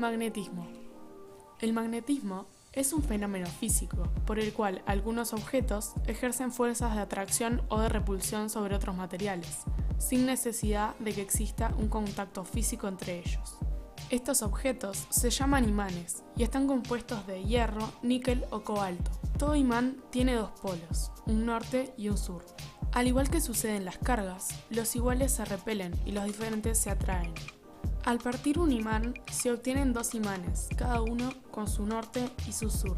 Magnetismo. El magnetismo es un fenómeno físico por el cual algunos objetos ejercen fuerzas de atracción o de repulsión sobre otros materiales, sin necesidad de que exista un contacto físico entre ellos. Estos objetos se llaman imanes y están compuestos de hierro, níquel o cobalto. Todo imán tiene dos polos, un norte y un sur. Al igual que sucede en las cargas, los iguales se repelen y los diferentes se atraen. Al partir un imán, se obtienen dos imanes, cada uno con su norte y su sur.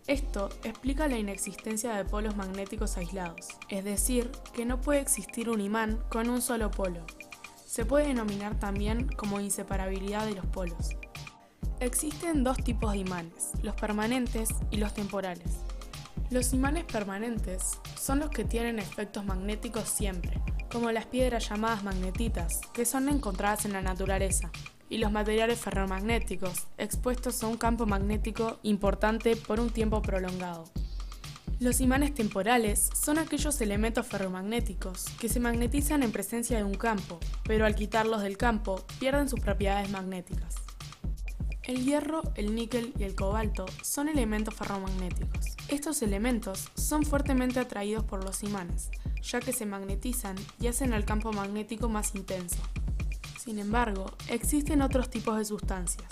Esto explica la inexistencia de polos magnéticos aislados, es decir, que no puede existir un imán con un solo polo. Se puede denominar también como inseparabilidad de los polos. Existen dos tipos de imanes, los permanentes y los temporales. Los imanes permanentes son los que tienen efectos magnéticos siempre, como las piedras llamadas magnetitas, que son encontradas en la naturaleza, y los materiales ferromagnéticos, expuestos a un campo magnético importante por un tiempo prolongado. Los imanes temporales son aquellos elementos ferromagnéticos que se magnetizan en presencia de un campo, pero al quitarlos del campo pierden sus propiedades magnéticas. El hierro, el níquel y el cobalto son elementos ferromagnéticos. Estos elementos son fuertemente atraídos por los imanes, ya que se magnetizan y hacen al campo magnético más intenso. Sin embargo, existen otros tipos de sustancias.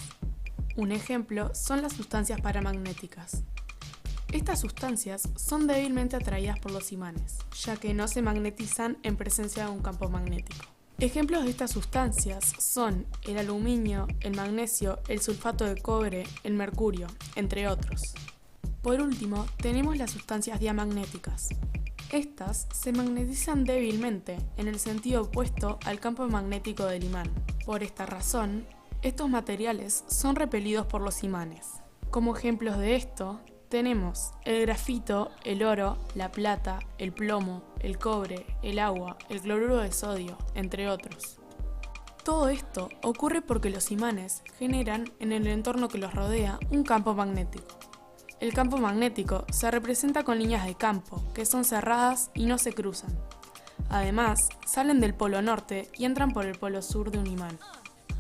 Un ejemplo son las sustancias paramagnéticas. Estas sustancias son débilmente atraídas por los imanes, ya que no se magnetizan en presencia de un campo magnético. Ejemplos de estas sustancias son el aluminio, el magnesio, el sulfato de cobre, el mercurio, entre otros. Por último, tenemos las sustancias diamagnéticas. Estas se magnetizan débilmente en el sentido opuesto al campo magnético del imán. Por esta razón, estos materiales son repelidos por los imanes. Como ejemplos de esto, tenemos el grafito, el oro, la plata, el plomo, el cobre, el agua, el cloruro de sodio, entre otros. Todo esto ocurre porque los imanes generan en el entorno que los rodea un campo magnético. El campo magnético se representa con líneas de campo, que son cerradas y no se cruzan. Además, salen del polo norte y entran por el polo sur de un imán.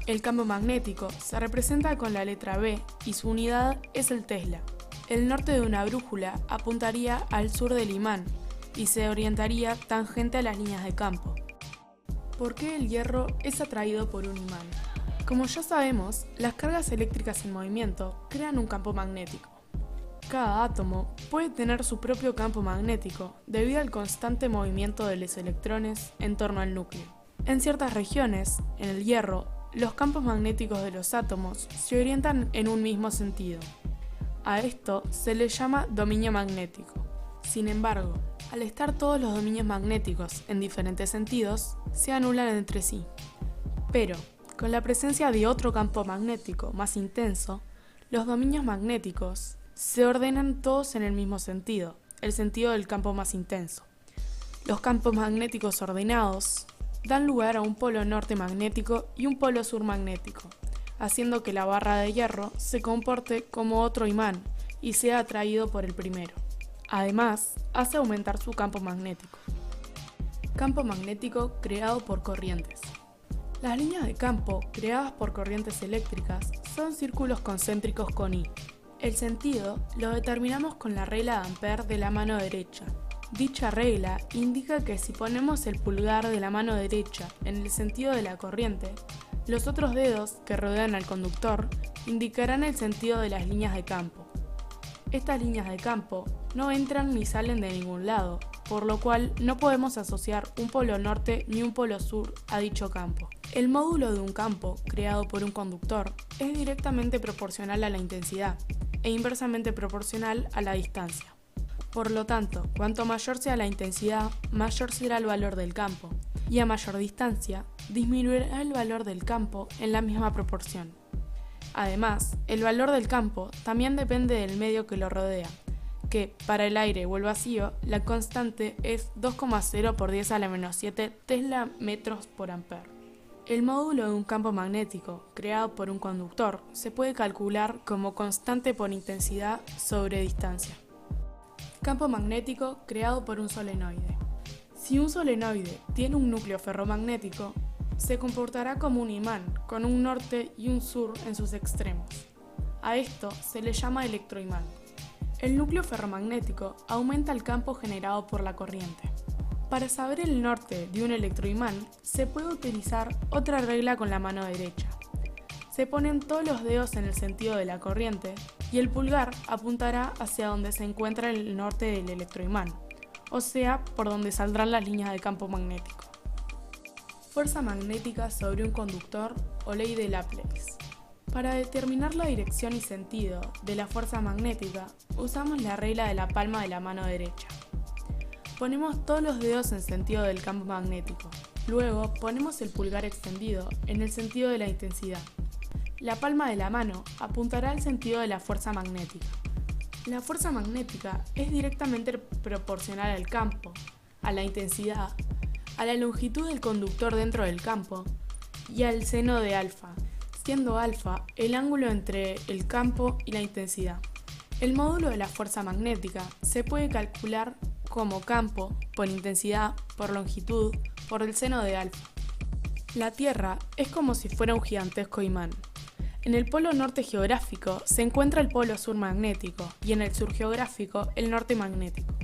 El campo magnético se representa con la letra B y su unidad es el tesla. El norte de una brújula apuntaría al sur del imán y se orientaría tangente a las líneas de campo. ¿Por qué el hierro es atraído por un imán? Como ya sabemos, las cargas eléctricas en movimiento crean un campo magnético. Cada átomo puede tener su propio campo magnético debido al constante movimiento de los electrones en torno al núcleo. En ciertas regiones, en el hierro, los campos magnéticos de los átomos se orientan en un mismo sentido. A esto se le llama dominio magnético. Sin embargo, al estar todos los dominios magnéticos en diferentes sentidos, se anulan entre sí. Pero, con la presencia de otro campo magnético más intenso, los dominios magnéticos se ordenan todos en el mismo sentido, el sentido del campo más intenso. Los campos magnéticos ordenados dan lugar a un polo norte magnético y un polo sur magnético, haciendo que la barra de hierro se comporte como otro imán y sea atraído por el primero. Además, hace aumentar su campo magnético. Campo magnético creado por corrientes. Las líneas de campo creadas por corrientes eléctricas son círculos concéntricos con I. El sentido lo determinamos con la regla de Ampère de la mano derecha. Dicha regla indica que si ponemos el pulgar de la mano derecha en el sentido de la corriente, los otros dedos que rodean al conductor indicarán el sentido de las líneas de campo. Estas líneas de campo no entran ni salen de ningún lado, por lo cual no podemos asociar un polo norte ni un polo sur a dicho campo. El módulo de un campo creado por un conductor es directamente proporcional a la intensidad e inversamente proporcional a la distancia. Por lo tanto, cuanto mayor sea la intensidad, mayor será el valor del campo, y a mayor distancia, disminuirá el valor del campo en la misma proporción. Además, el valor del campo también depende del medio que lo rodea, que, para el aire o el vacío, la constante es 2,0 por 10 a la menos 7 tesla metros por ampere. El módulo de un campo magnético creado por un conductor se puede calcular como constante por intensidad sobre distancia. Campo magnético creado por un solenoide. Si un solenoide tiene un núcleo ferromagnético, se comportará como un imán, con un norte y un sur en sus extremos. A esto se le llama electroimán. El núcleo ferromagnético aumenta el campo generado por la corriente. Para saber el norte de un electroimán, se puede utilizar otra regla con la mano derecha. Se ponen todos los dedos en el sentido de la corriente y el pulgar apuntará hacia donde se encuentra el norte del electroimán, o sea, por donde saldrán las líneas de campo magnético. Fuerza magnética sobre un conductor o ley de Laplace. Para determinar la dirección y sentido de la fuerza magnética, usamos la regla de la palma de la mano derecha. Ponemos todos los dedos en sentido del campo magnético. Luego ponemos el pulgar extendido en el sentido de la intensidad. La palma de la mano apuntará al sentido de la fuerza magnética. La fuerza magnética es directamente proporcional al campo, a la intensidad, a la longitud del conductor dentro del campo y al seno de alfa, siendo alfa el ángulo entre el campo y la intensidad. El módulo de la fuerza magnética se puede calcular como campo por intensidad, por longitud, por el seno de alfa. La Tierra es como si fuera un gigantesco imán. En el polo norte geográfico se encuentra el polo sur magnético y en el sur geográfico el norte magnético.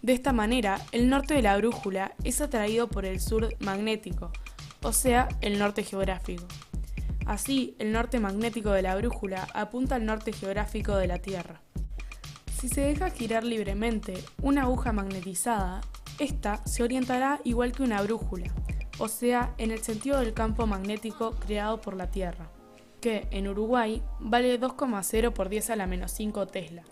De esta manera, el norte de la brújula es atraído por el sur magnético, o sea, el norte geográfico. Así, el norte magnético de la brújula apunta al norte geográfico de la Tierra. Si se deja girar libremente una aguja magnetizada, esta se orientará igual que una brújula, o sea, en el sentido del campo magnético creado por la Tierra, que en Uruguay vale 2,0 por 10 a la menos 5 Tesla.